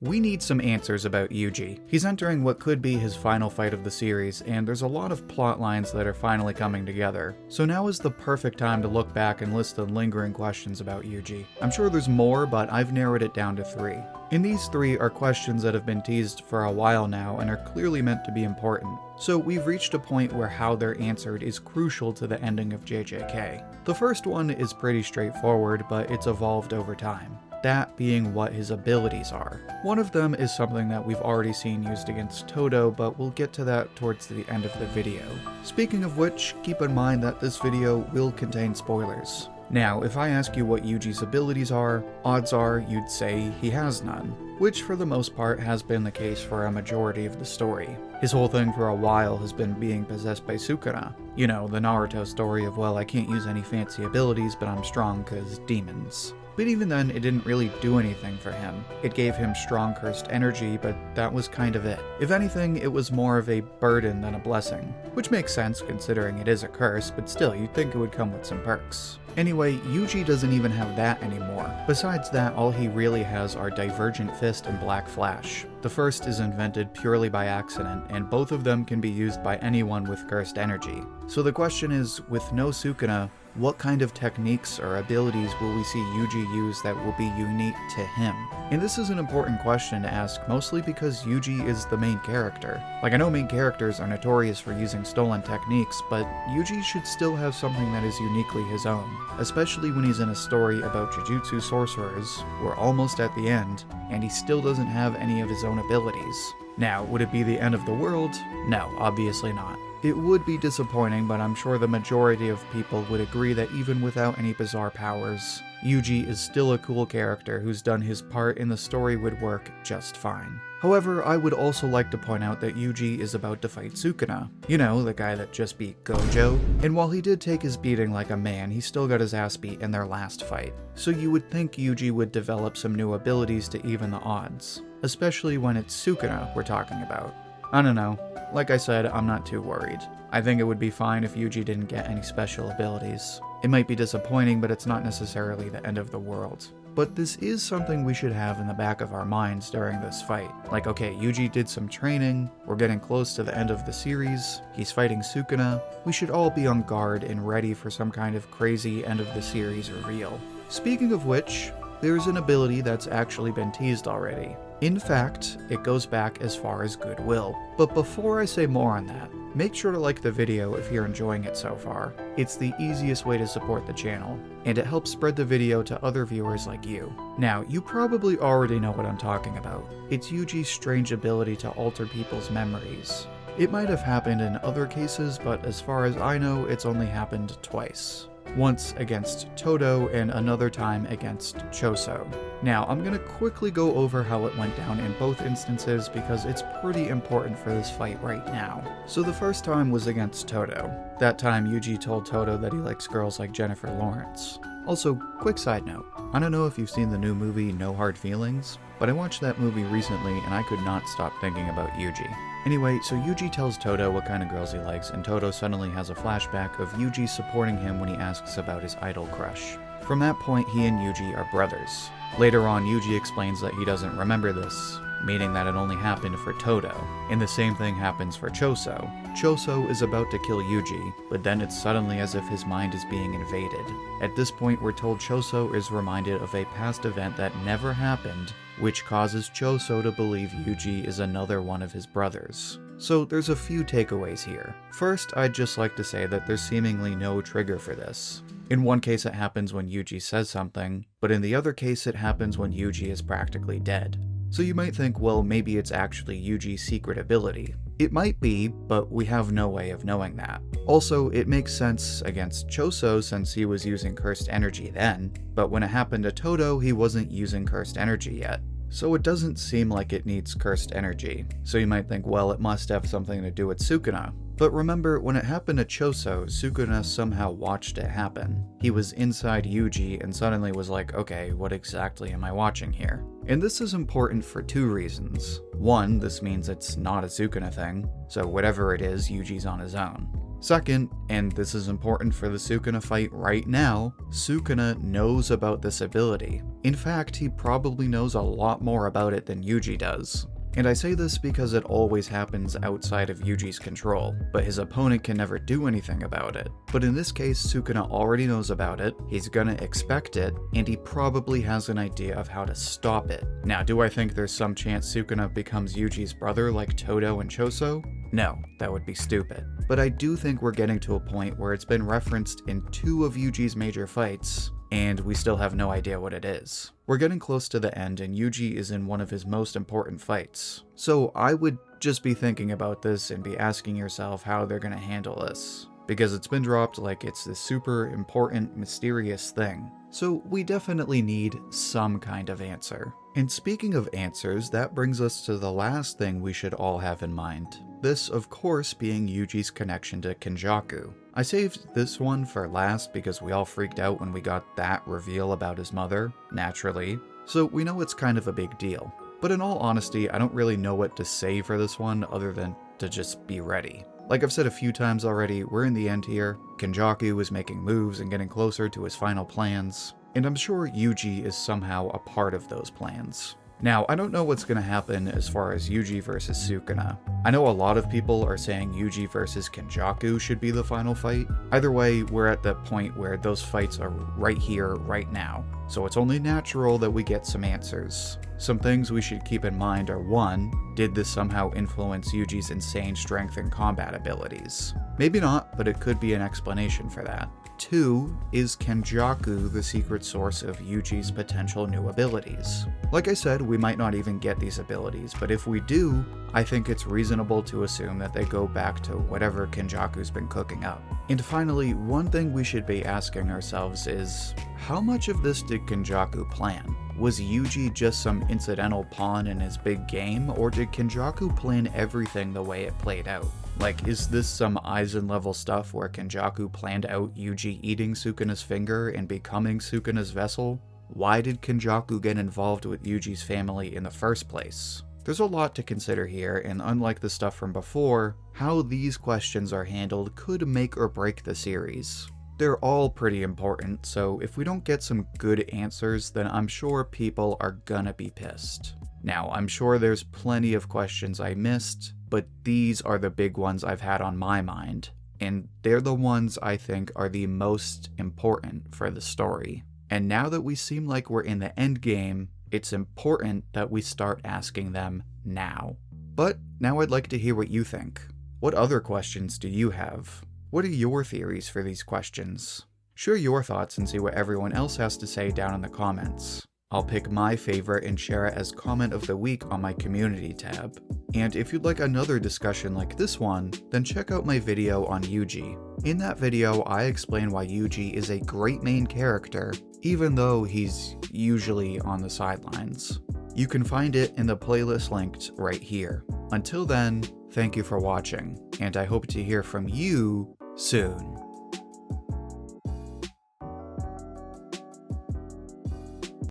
We need some answers about Yuji. He's entering what could be his final fight of the series, and there's a lot of plot lines that are finally coming together. So now is the perfect time to look back and list the lingering questions about Yuji. I'm sure there's more, but I've narrowed it down to 3. And these 3 are questions that have been teased for a while now and are clearly meant to be important. So we've reached a point where how they're answered is crucial to the ending of JJK. The first one is pretty straightforward, but it's evolved over time. That being what his abilities are. One of them is something that we've already seen used against Todo, but we'll get to that towards the end of the video. Speaking of which, keep in mind that this video will contain spoilers. Now, if I ask you what Yuji's abilities are, odds are you'd say he has none, which for the most part has been the case for a majority of the story. His whole thing for a while has been being possessed by Sukuna. You know, the Naruto story of, well, I can't use any fancy abilities, but I'm strong 'cause demons. But even then, it didn't really do anything for him. It gave him strong cursed energy, but that was kind of it. If anything, it was more of a burden than a blessing. Which makes sense considering it is a curse, but still, you'd think it would come with some perks. Anyway, Yuji doesn't even have that anymore. Besides that, all he really has are Divergent Fist and Black Flash. The first is invented purely by accident, and both of them can be used by anyone with cursed energy. So the question is, with no Sukuna, what kind of techniques or abilities will we see Yuji use that will be unique to him? And this is an important question to ask, mostly because Yuji is the main character. Like, I know main characters are notorious for using stolen techniques, but Yuji should still have something that is uniquely his own, especially when he's in a story about Jujutsu sorcerers. We're almost at the end, and he still doesn't have any of his own abilities. Now, would it be the end of the world? No, obviously not. It would be disappointing, but I'm sure the majority of people would agree that even without any bizarre powers, Yuji is still a cool character who's done his part and the story would work just fine. However, I would also like to point out that Yuji is about to fight Sukuna. You know, the guy that just beat Gojo. And while he did take his beating like a man, he still got his ass beat in their last fight. So you would think Yuji would develop some new abilities to even the odds. Especially when it's Sukuna we're talking about. I don't know. Like I said, I'm not too worried. I think it would be fine if Yuji didn't get any special abilities. It might be disappointing, but it's not necessarily the end of the world. But this is something we should have in the back of our minds during this fight. Like, okay, Yuji did some training, we're getting close to the end of the series, he's fighting Sukuna. We should all be on guard and ready for some kind of crazy end of the series reveal. Speaking of which, there's an ability that's actually been teased already. In fact, it goes back as far as Goodwill. But before I say more on that, make sure to like the video if you're enjoying it so far. It's the easiest way to support the channel, and it helps spread the video to other viewers like you. Now, you probably already know what I'm talking about. It's Yuji's strange ability to alter people's memories. It might have happened in other cases, but as far as I know, it's only happened twice. Once against Todo and another time against Choso. Now, I'm gonna quickly go over how it went down in both instances because it's pretty important for this fight right now. So the first time was against Todo. That time Yuji told Todo that he likes girls like Jennifer Lawrence. Also, quick side note, I don't know if you've seen the new movie No Hard Feelings, but I watched that movie recently and I could not stop thinking about Yuji. Anyway, so Yuji tells Todo what kind of girls he likes, and Todo suddenly has a flashback of Yuji supporting him when he asks about his idol crush. From that point, he and Yuji are brothers. Later on, Yuji explains that he doesn't remember this, meaning that it only happened for Todo, and the same thing happens for Choso. Choso is about to kill Yuji, but then it's suddenly as if his mind is being invaded. At this point, we're told Choso is reminded of a past event that never happened, which causes Choso to believe Yuji is another one of his brothers. So there's a few takeaways here. First, I'd just like to say that there's seemingly no trigger for this. In one case it happens when Yuji says something, but in the other case it happens when Yuji is practically dead. So you might think, well, maybe it's actually Yuji's secret ability. It might be, but we have no way of knowing that. Also, it makes sense against Choso since he was using cursed energy then, but when it happened to Todo, he wasn't using cursed energy yet. So it doesn't seem like it needs cursed energy. So you might think, well, it must have something to do with Sukuna. But remember, when it happened to Choso, Sukuna somehow watched it happen. He was inside Yuji and suddenly was like, okay, what exactly am I watching here? And this is important for 2 reasons. One, this means it's not a Sukuna thing, so whatever it is, Yuji's on his own. Second, and this is important for the Sukuna fight right now, Sukuna knows about this ability. In fact, he probably knows a lot more about it than Yuji does. And I say this because it always happens outside of Yuji's control, but his opponent can never do anything about it. But in this case, Sukuna already knows about it, he's gonna expect it, and he probably has an idea of how to stop it. Now, do I think there's some chance Sukuna becomes Yuji's brother like Todo and Choso? No, that would be stupid. But I do think we're getting to a point where it's been referenced in 2 of Yuji's major fights, and we still have no idea what it is. We're getting close to the end, and Yuji is in one of his most important fights. So I would just be thinking about this and be asking yourself how they're gonna handle this, because it's been dropped like it's this super important, mysterious thing. So we definitely need some kind of answer. And speaking of answers, that brings us to the last thing we should all have in mind. This, of course, being Yuji's connection to Kenjaku. I saved this one for last because we all freaked out when we got that reveal about his mother, naturally, so we know it's kind of a big deal. But in all honesty, I don't really know what to say for this one other than to just be ready. Like I've said a few times already, we're in the end here. Kenjaku is making moves and getting closer to his final plans, and I'm sure Yuji is somehow a part of those plans. Now, I don't know what's going to happen as far as Yuji versus Sukuna. I know a lot of people are saying Yuji versus Kenjaku should be the final fight. Either way, we're at the point where those fights are right here, right now. So it's only natural that we get some answers. Some things we should keep in mind are 1, did this somehow influence Yuji's insane strength and combat abilities? Maybe not, but it could be an explanation for that. 2, is Kenjaku the secret source of Yuji's potential new abilities? Like I said, we might not even get these abilities, but if we do, I think it's reasonable to assume that they go back to whatever Kenjaku's been cooking up. And finally, one thing we should be asking ourselves is, how much of this did Kenjaku plan? Was Yuji just some incidental pawn in his big game, or did Kenjaku plan everything the way it played out? Like, is this some Aizen level stuff where Kenjaku planned out Yuji eating Sukuna's finger and becoming Sukuna's vessel? Why did Kenjaku get involved with Yuji's family in the first place? There's a lot to consider here, and unlike the stuff from before, how these questions are handled could make or break the series. They're all pretty important, so if we don't get some good answers, then I'm sure people are gonna be pissed. Now, I'm sure there's plenty of questions I missed, but these are the big ones I've had on my mind, and they're the ones I think are the most important for the story. And now that we seem like we're in the end game, it's important that we start asking them now. But now I'd like to hear what you think. What other questions do you have? What are your theories for these questions? Share your thoughts and see what everyone else has to say down in the comments. I'll pick my favorite and share it as comment of the week on my community tab. And if you'd like another discussion like this one, then check out my video on Yuji. In that video, I explain why Yuji is a great main character, even though he's usually on the sidelines. You can find it in the playlist linked right here. Until then, thank you for watching, and I hope to hear from you soon.